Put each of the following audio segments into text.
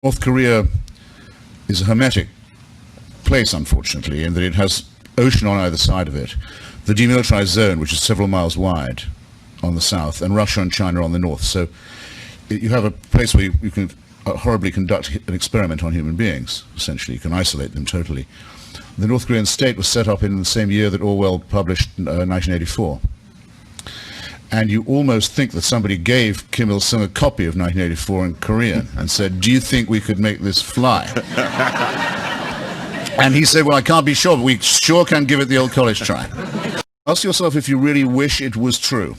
North Korea is a hermetic place, unfortunately, in that it has ocean on either side of it, the demilitarized zone, which is several miles wide on the south, and Russia and China on the north. So you have a place where you can horribly conduct an experiment on human beings, essentially. You can isolate them totally. The North Korean state was set up in the same year that Orwell published 1984. And you almost think that somebody gave Kim Il-sung a copy of 1984 in Korean and said, do you think we could make this fly? And he said, well, I can't be sure, but we sure can give it the old college try. Ask yourself if you really wish it was true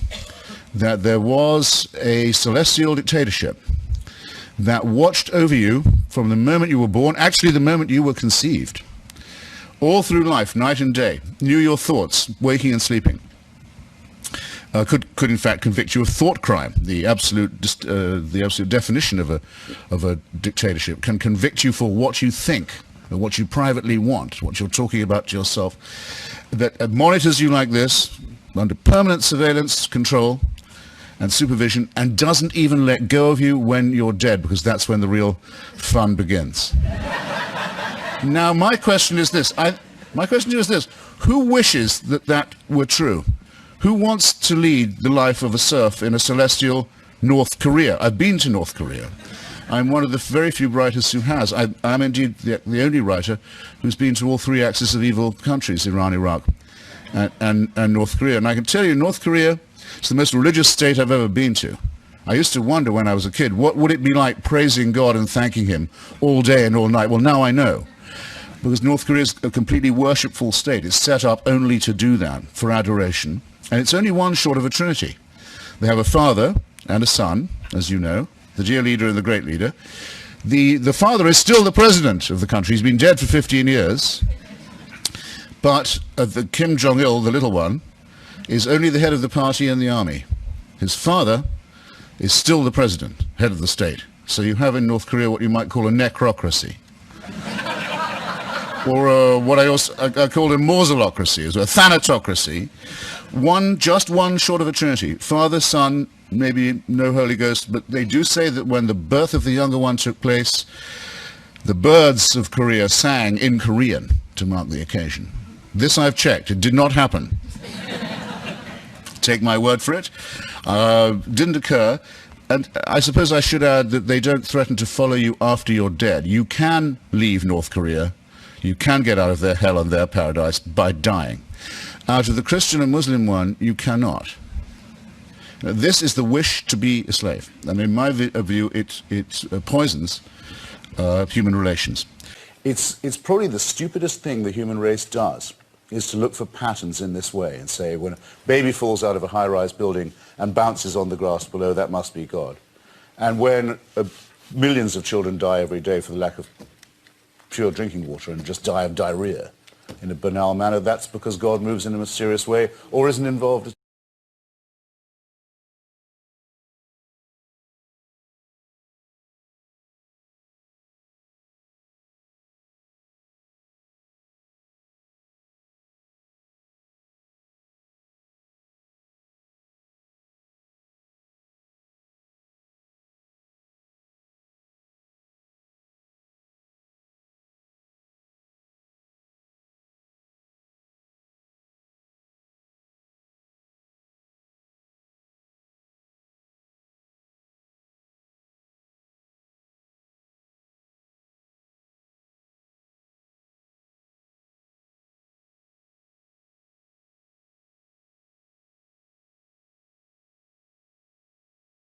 that there was a celestial dictatorship that watched over you from the moment you were born, actually the moment you were conceived, all through life, night and day, knew your thoughts, waking and sleeping. Could in fact convict you of thought crime. The absolute definition of a dictatorship can convict you for what you think, or what you privately want, what you're talking about to yourself, that monitors you like this, under permanent surveillance, control, and supervision, and doesn't even let go of you when you're dead, because that's when the real fun begins. Now, my question is this. Who wishes that that were true? Who wants to lead the life of a serf in a celestial North Korea? I've been to North Korea. I'm one of the very few writers who has. I'm indeed the only writer who's been to all three axis of evil countries, Iran, Iraq, and North Korea. And I can tell you, North Korea is the most religious state I've ever been to. I used to wonder when I was a kid, what would it be like praising God and thanking him all day and all night? Well, now I know. Because North Korea is a completely worshipful state. It's set up only to do that, for adoration. And it's only one short of a Trinity. They have a father and a son, as you know, the dear leader and the great leader. The father is still the president of the country. He's been dead for 15 years. But the Kim Jong-il, the little one, is only the head of the party and the army. His father is still the president, head of the state. So you have in North Korea what you might call a necrocracy. Or what I called a mausolocracy, a thanatocracy. Just one short of a Trinity. Father, Son, maybe no Holy Ghost, but they do say that when the birth of the younger one took place, the birds of Korea sang in Korean to mark the occasion. This I've checked. It did not happen. Take my word for it. Didn't occur. And I suppose I should add that they don't threaten to follow you after you're dead. You can leave North Korea. You can get out of their hell and their paradise by dying. Out of the Christian and Muslim one, you cannot. Now, this is the wish to be a slave. And in my view, it poisons human relations. It's probably the stupidest thing the human race does, is to look for patterns in this way and say, when a baby falls out of a high-rise building and bounces on the grass below, that must be God. And when millions of children die every day for the lack of pure drinking water and just die of diarrhea in a banal manner, that's because God moves in a mysterious way or isn't involved.